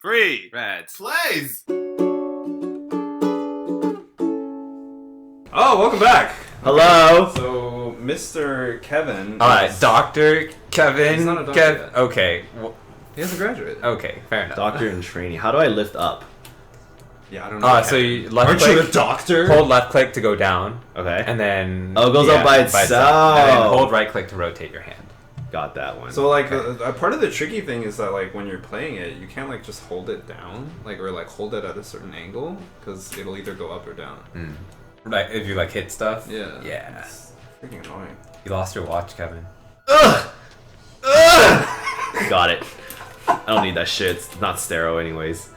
3, Rads. Plays! Oh, welcome back. Hello. So, Mr. Kevin. Dr. Kevin. He's not a doctor yet. Okay. He hasn't graduated. Okay, fair enough. Doctor in training. How do I lift up? Yeah, I don't know. So you left Aren't click, you a doctor? hold left click to go down, Okay. and then Oh, it goes up by itself. and then hold right click to rotate your hand. Got that one. So, like, a part of the tricky thing is that, like, when you're playing it, you can't, like, just hold it down, like, or, like, hold it at a certain angle, because it'll either go up or down. Like if you like hit stuff. Yeah. Yeah. It's freaking annoying. You lost your watch, Kevin. Ugh! Ugh! Got it. I don't need that shit. It's not stereo anyways.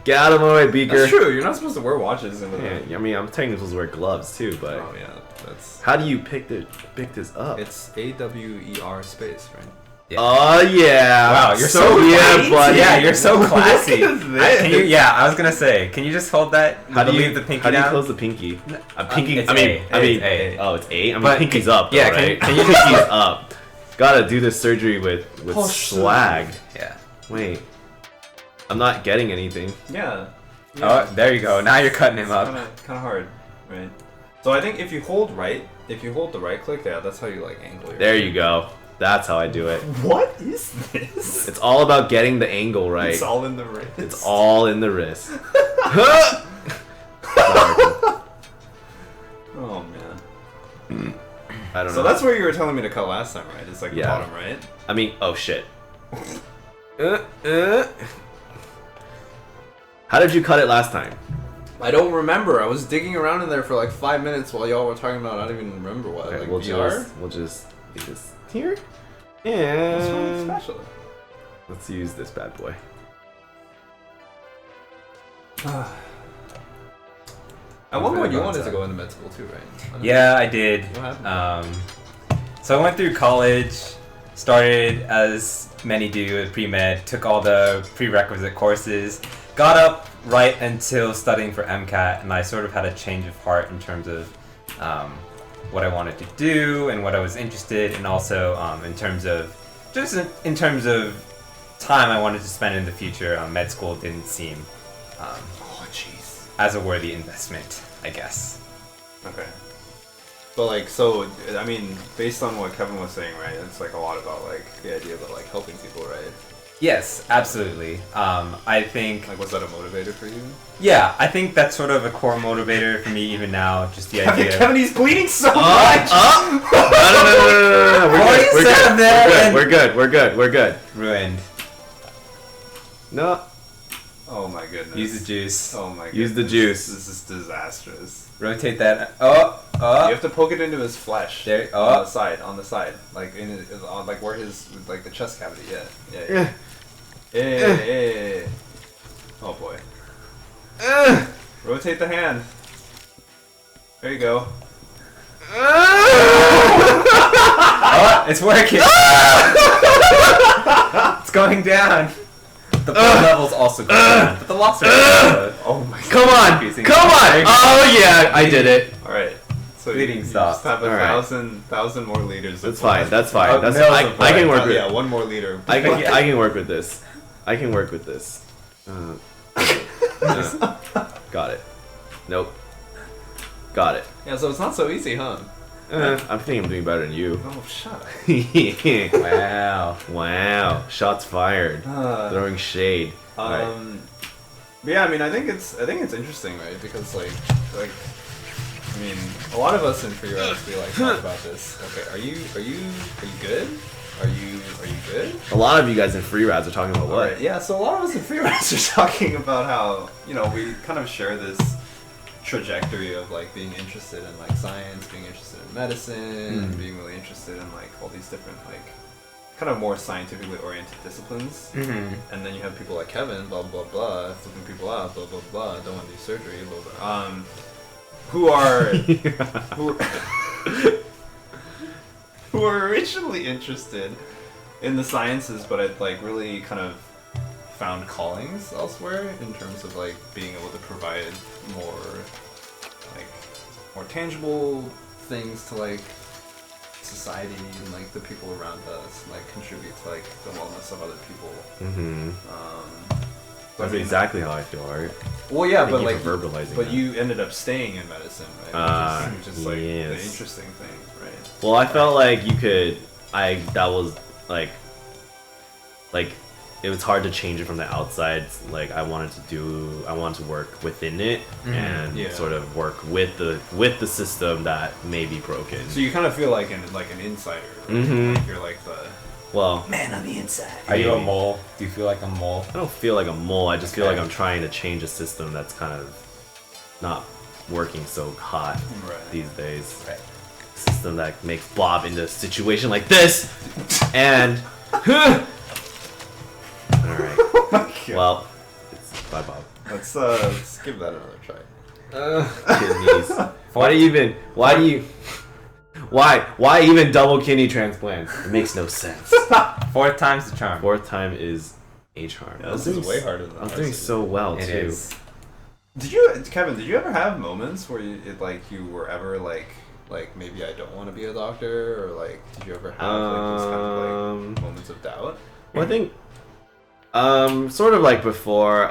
Get out of my way, Beaker. That's true. You're not supposed to wear watches in the. Yeah, I mean, I'm technically supposed to wear gloves too, but. Oh yeah, that's. How do you pick this up? It's AWER space, right? Yeah. Oh yeah! Wow, you're so yeah, right. buddy. Yeah, you're so classy. Look at Can you, yeah, I was gonna say, can you just hold that? How do you leave the pinky How do you down? close the pinky? Pinky. It's I mean, It's A. oh, it's A. I mean, But pinky's up. Though, yeah, right? can you pinky's up. Gotta do this surgery with Oh, swag. Yeah. Wait, I'm not getting anything. Yeah. Oh, there you go. Now you're cutting him up. Kind of hard, right? So I think if you hold the right click, yeah, that's how you like angle your. There you go. That's how I do it. What is this? It's all about getting the angle right. It's all in the wrist. It's all in the wrist. Oh man. I don't know. So that's where you were telling me to cut last time, right? It's like the Yeah. bottom right. I mean, oh shit. How did you cut it last time? I don't remember. I was digging around in there for like 5 minutes while y'all were talking about. I don't even remember what. Okay, like we'll VR. just use this here. What's wrong with Yeah. special? Let's use this bad boy. At one point, you really wanted to outside. go into med school too, right? Yeah, I did. What happened? So I went through college, started as many do with pre-med, took all the prerequisite courses, got up right until studying for MCAT, and I sort of had a change of heart in terms of what I wanted to do and what I was interested in, and also in terms of time I wanted to spend in the future. Med school didn't seem Oh jeez. as a worthy investment, I guess. Okay. But like, so I mean, based on what Kevin was saying, right? It's like a lot about like the idea of like helping people, right? Yes, absolutely. I think, Like, was that a motivator for you? yeah, I think that's sort of a core motivator for me even now. Just the idea. Kevin, he's bleeding so much. No. We're good. We're good. Ruined. No. Oh my goodness. Use the juice. Oh my goodness. Use the juice. This is disastrous. Rotate that. You have to poke it into his flesh. There. On the side, like in his, on like where his like the chest cavity. Yeah. Oh boy. Rotate the hand. There you go. Oh, it's working. It's going down. The blood level's also going down, but the loss are. Oh my god. Come on. Oh yeah, I did it. All right. So Bleeding you stopped. just have a All right. thousand more liters. That's fine. That's fine. That's Mills I of can blood. work with. Yeah, one more liter. I can work with this. I can work with this. Got it. Nope. Got it. Yeah, so it's not so easy, huh? I think I'm doing better than you. Oh, shut up. Wow. Wow. Shots fired. Throwing shade. Alright. But yeah, I mean, I think it's interesting, right? Because like, I mean, a lot of us in free rides we like talk about this. Okay, are you good? Are you good? A lot of you guys in free rads are talking about what? Alright, yeah, so a lot of us in free rides are talking about how, you know, we kind of share this trajectory of like being interested in like science, being interested in medicine, and being really interested in like all these different like kind of more scientifically oriented disciplines. Mm-hmm. And then you have people like Kevin, blah blah blah, flipping people out, blah blah blah, don't want to do surgery, blah blah. Who are who are originally interested in the sciences, but had like really kind of found callings elsewhere in terms of like being able to provide more tangible things to like society and like the people around us, like contribute to like the wellness of other people. Mm-hmm. That's exactly how I feel, right? Well, yeah, Thank but you like, for verbalizing but that. you ended up staying in medicine, right? Which is like the yes. interesting thing, right? Well, I felt like you could. That was like it was hard to change it from the outside. Like I wanted to work within it and sort of work with the system that may be broken. So you kind of feel like an insider. Right? Like you're like the man on the inside. Are you a mole? Do you feel like a mole? I don't feel like a mole. I just feel like I'm trying to change a system that's kind of not working so hot these days. Right. System that makes Bob into a situation like this, and all right. Oh my God. Well, bye, Bob. Let's give that another try. Kidneys. Why even double kidney transplants? It makes no sense. 4th time's the charm. 4th time is a charm. Yeah, this is way harder than I was doing so well It too. is. Kevin? Did you ever have moments where you were ever like maybe I don't want to be a doctor, or like did you ever have like these kind of like moments of doubt? Well, I think sort of like before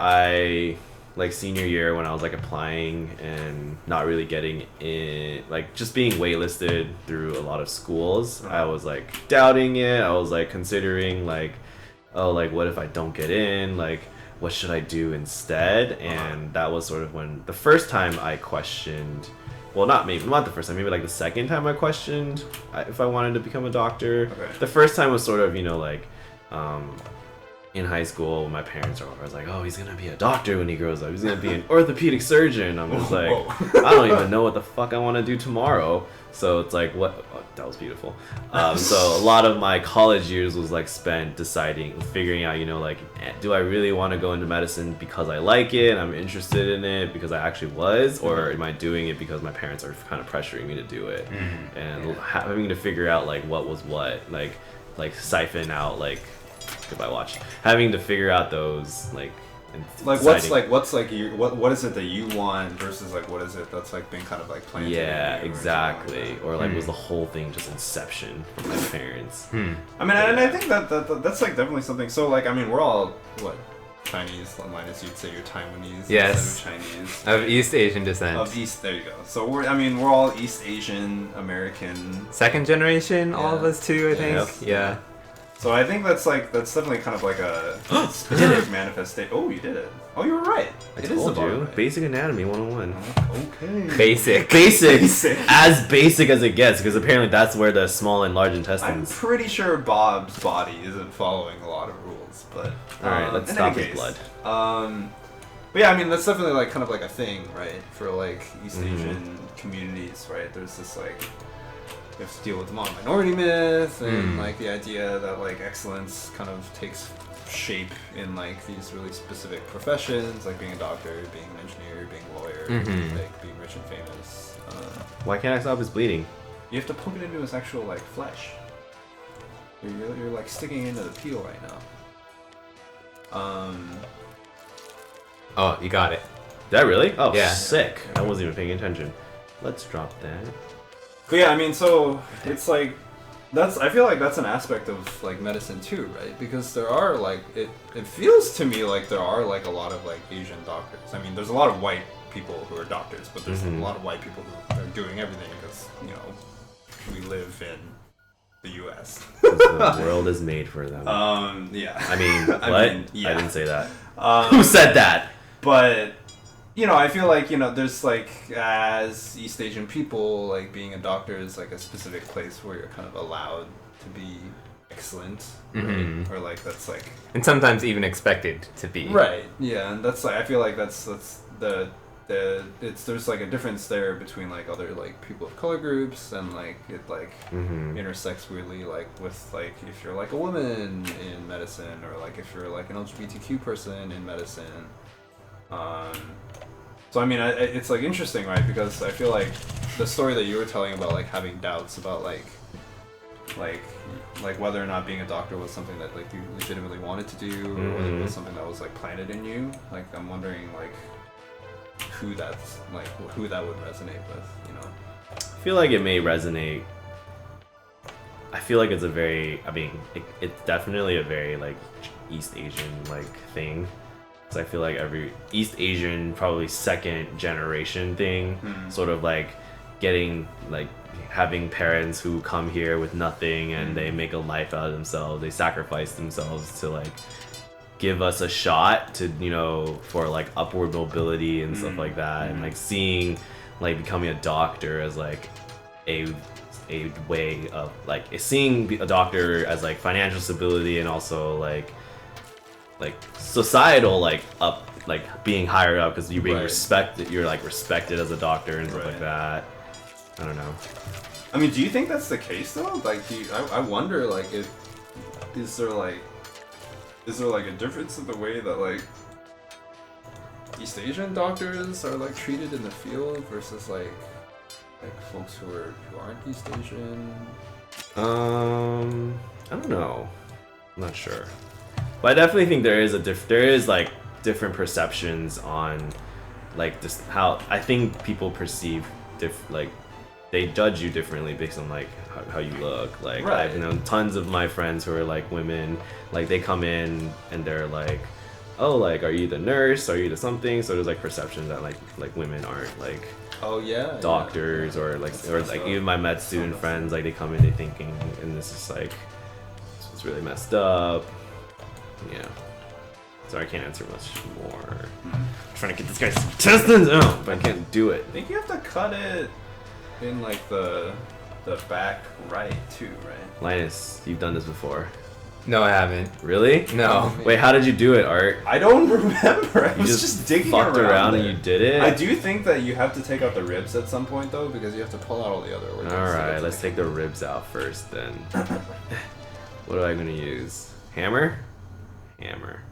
like senior year when I was like applying and not really getting in, like just being waitlisted through a lot of schools, I was like doubting it. I was like considering like, oh, like what if I don't get in? Like what should I do instead? And that was sort of when the first time I questioned, well, not the first time, maybe like the second time I questioned if I wanted to become a doctor. Okay. The first time was sort of, like in high school, my parents are always like, oh, he's gonna be a doctor when he grows up. He's gonna be an orthopedic surgeon. I'm just like, I don't even know what the fuck I want to do tomorrow. So it's like, what? Oh, that was beautiful. So a lot of my college years was like spent figuring out, like, do I really want to go into medicine because I like it, I'm interested in it, because I actually was, or am I doing it because my parents are kind of pressuring me to do it, and having to figure out like what was what, like siphon out like. Goodbye watch. Having to figure out those like what is it that you want versus like what is it that's like been kind of like planted in you exactly, or like was the whole thing just inception from my parents. I mean, and I think that's like definitely something. So like, I mean, we're all Chinese, Linus, you'd say you're Taiwanese yes, instead of Chinese. Of East Asian descent. There you go. So we're all East Asian American. 2nd generation, all of us too, I think. Yeah. So I think that's definitely kind of like a specific manifestation. Oh, you did it. Oh, you were right. I told you. Basic anatomy 101. Okay. Basic. As basic as it gets, because apparently that's where the small and large intestines. I'm pretty sure Bob's body isn't following a lot of rules, but alright, let's stop his blood. But yeah, I mean that's definitely like kind of like a thing, right? For like East Asian communities, right? There's this like you have to deal with the minority myth and like the idea that like excellence kind of takes shape in like these really specific professions, like being a doctor, being an engineer, being a lawyer, like being rich and famous. Why can't I stop his bleeding? You have to poke it into his actual like flesh. You're like sticking into the peel right now. Oh, you got it. Did I really? Oh, yeah. Sick. I wasn't even paying attention. Let's drop that. But yeah, I mean, so it's like I feel like that's an aspect of like medicine too, right? Because there are like it feels to me like there are like a lot of like Asian doctors. I mean, there's a lot of white people who are doctors, but there's a lot of white people who are doing everything because we live in the U.S. The world is made for them. Yeah. I mean, what? I didn't say that. Who said that? But I feel like there's like as East Asian people, like being a doctor is like a specific place where you're kind of allowed to be excellent, right? Or like that's like, and sometimes even expected to be. Right. Yeah, and that's like I feel like that's there's like a difference there between like other like people of color groups, and like it like intersects weirdly like with like if you're like a woman in medicine, or like if you're like an LGBTQ person in medicine. So I mean, it's like interesting, right? Because I feel like the story that you were telling about like having doubts about like whether or not being a doctor was something that like you legitimately wanted to do, or whether it was something that was like planted in you. Like I'm wondering like who that would resonate with, I feel like it may resonate. I feel like it's a very, it's definitely a very like East Asian like thing because I feel like every East Asian, probably second generation thing, sort of like getting like having parents who come here with nothing and they make a life out of themselves. They sacrifice themselves to like give us a shot to, you know, for like upward mobility and stuff like that, and like seeing like becoming a doctor as like a way of like seeing a doctor as like financial stability and also like societal like up, like being higher up because you're being respected, you're like respected as a doctor and stuff like that. I don't know. I mean, do you think that's the case though? Like, I wonder, like, is there like a difference in the way that like East Asian doctors are like treated in the field versus like folks who aren't East Asian? I don't know. I'm not sure, but I definitely think there is like different perceptions on like this, how I think people perceive like they judge you differently based on like how you look. Like I've known tons of my friends who are like women, like they come in and they're like, oh, like, are you the nurse? Are you the something? So there's like perceptions that like women aren't like doctors or like even my med student friends, like they come in they thinking, and this is like it's really messed up. Yeah. So I can't answer much more. I'm trying to get this guy's intestines out, but I can't do it. I think you have to cut it in like the back right too, right? Linus, you've done this before. No, I haven't. Really? No. Wait, how did you do it, Art? I don't remember. I was just digging fucked around and you did it? I do think that you have to take out the ribs at some point though, because you have to pull out all the other organs. Alright, let's take the ribs out first then. What am I gonna use? Hammer? Hammer.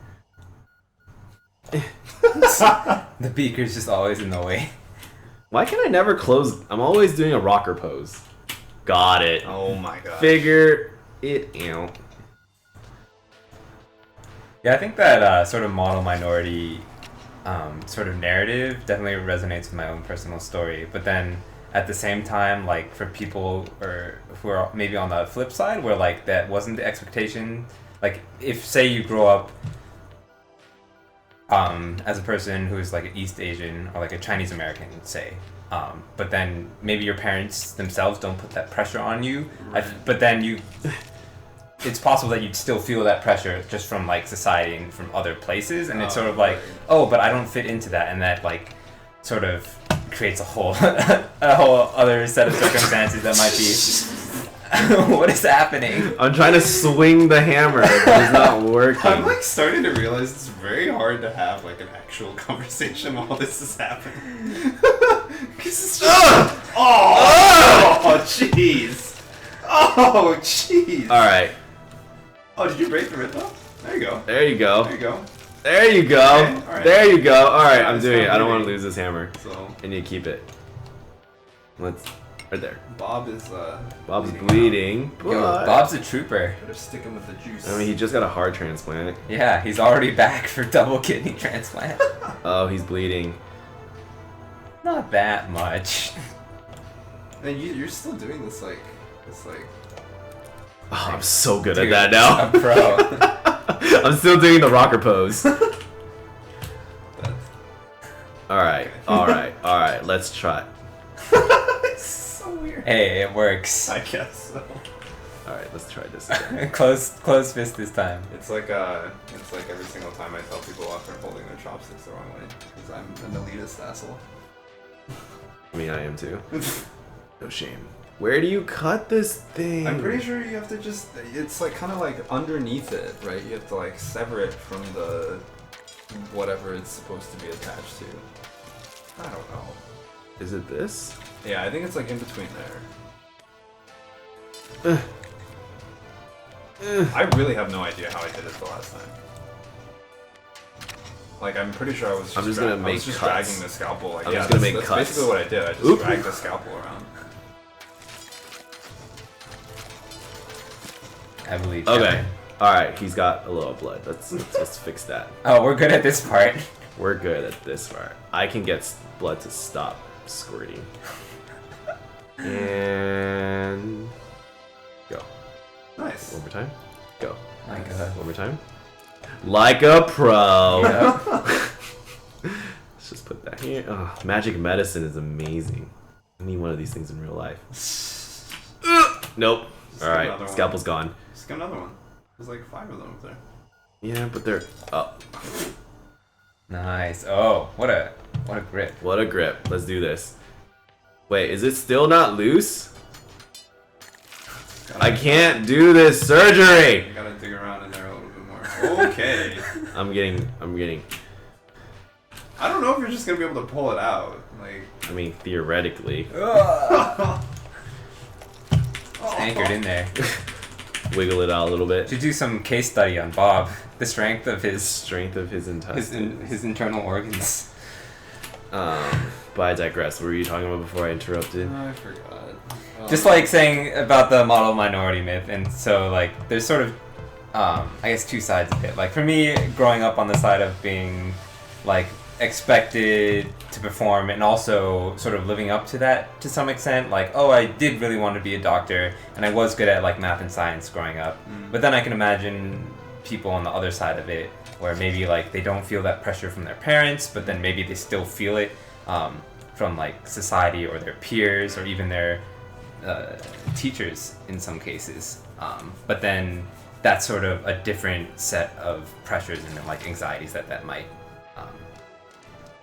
The beaker's just always in the way. Why can I never close? I'm always doing a rocker pose. Got it. Oh my god. Figure it out. Yeah, I think that sort of model minority sort of narrative definitely resonates with my own personal story. But then at the same time, like for people who are maybe on the flip side, where like that wasn't the expectation. Like if say you grow up as a person who's like an East Asian or like a Chinese American, say, but then maybe your parents themselves don't put that pressure on you, but then it's possible that you'd still feel that pressure just from like society and from other places, and it's sort of like, oh, but I don't fit into that, and that like sort of creates a whole other set of circumstances that might be. What is happening? I'm trying to swing the hammer, but it's not working. I'm like starting to realize it's very hard to have like an actual conversation while this is happening. It's just, oh, jeez. Oh, jeez. All right. Oh, did you break the rib though? There you go. There you go. There you go. There you go. Okay, all right. There you go. All right, Yeah, I'm it's doing it. not I don't want to bleeding. lose this hammer. So I need to keep it. Let's. Right there. Bob's bleeding. Yo, but- Bob's a trooper. Better stick him with the juice. I mean, he just got a heart transplant. Yeah, he's already back for double kidney transplant. Oh, he's bleeding. Not that much. And you're still doing this like. Oh, I'm so good Dude, at that now. A pro. I'm still doing the rocker pose. That's, All right. Let's try. it's so weird. Hey, it works. I guess so. All right, let's try this again. Close fist this time. It's like every single time I tell people off they're holding their chopsticks the wrong way because I'm an elitist asshole. I mean, I am too. No shame. Where do you cut this thing? I'm pretty sure you have to just, it's like kind of like underneath it, right? You have to like sever it from the whatever it's supposed to be attached to. I don't know. Is it this? Yeah, I think it's like in between there. I really have no idea how I did it the last time. Like, I'm pretty sure I was just, gonna make I was just cuts. dragging the scalpel. Like, I'm yeah, just gonna make that's cuts. basically what I did. I just Oop. dragged the scalpel around. I believe. Okay. Kevin. All right. He's got a little blood. Let's fix that. Oh, we're good at this part. We're good at this part. I can get blood to stop squirting. And go. Nice. One more time. Go. My God. One more time. Like a pro. Yep. Let's just put that here. Oh, magic medicine is amazing. I need one of these things in real life. Nope. Alright, scalpel's gone. Just get another one. There's like 5 of them up there. Yeah, but they're up. Nice. Oh, what a grip. What a grip. Let's do this. Wait, is it still not loose? I can't do this surgery! You gotta dig around in there a little bit more. Okay. I'm getting... I don't know if you're just gonna be able to pull it out. Like... I mean, theoretically. Anchored in there. Wiggle it out a little bit. Should do some case study on Bob. The strength of his intestines. his internal organs. But I digress. What were you talking about before I interrupted? I forgot. Just like saying about the model minority myth, and so like there's sort of I guess 2 sides of it. Like for me, growing up on the side of being like expected to perform and also sort of living up to that to some extent, like, oh, I did really want to be a doctor and I was good at like math and science growing up. But then I can imagine people on the other side of it where maybe like they don't feel that pressure from their parents, but then maybe they still feel it from like society or their peers or even their teachers in some cases. But then that's sort of a different set of pressures and like anxieties that might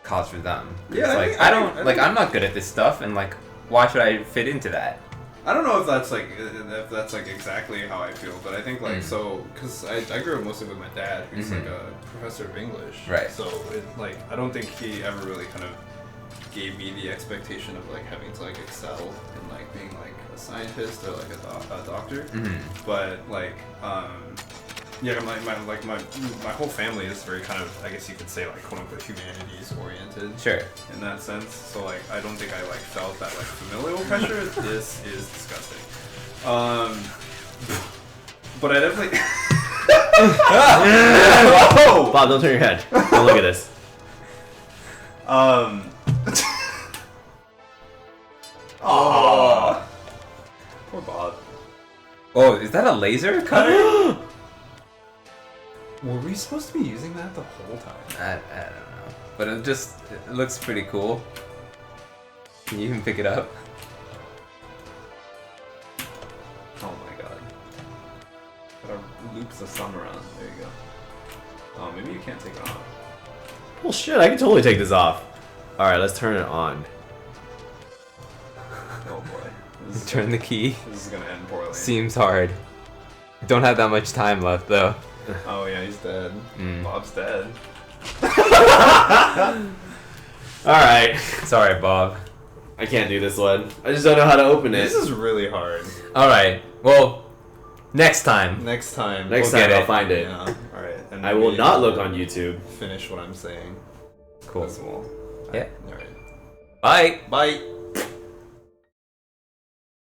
cause for them. Yeah, It's like I'm not good at this stuff, and like why should I fit into that? I don't know if that's like exactly how I feel, but I think like so because I grew up mostly with my dad, who's like a professor of English. Right. So I don't think he ever really kind of gave me the expectation of like having to like excel in like being like a scientist or like a doctor. But like yeah, my whole family is very kind of, I guess you could say, like quote unquote humanities oriented. Sure. In that sense, so like I don't think I like felt that like familial pressure. This is disgusting. But I definitely. Oh! Bob, don't turn your head. Don't look at this. Oh. Poor Bob. Oh, is that a laser cutter? Were we supposed to be using that the whole time? I don't know, but it looks pretty cool. Can you even pick it up? Oh my god. Gotta loop the thumb around. There you go. Oh, maybe you can't take it off. Well, shit, I can totally take this off. Alright, let's turn it on. Oh boy. Turn the key. This is gonna end poorly. Seems hard. Don't have that much time left though. Oh yeah, he's dead. Bob's dead. Alright. Sorry, Bob. I can't do this one. I just don't know how to open it. This is really hard. Alright, well, next time. Next time. Next We'll time get I'll it. find it. Yeah. Alright. And I will maybe not look on YouTube. Finish what I'm saying. Cool. As well. Yeah. Alright. Bye. Bye.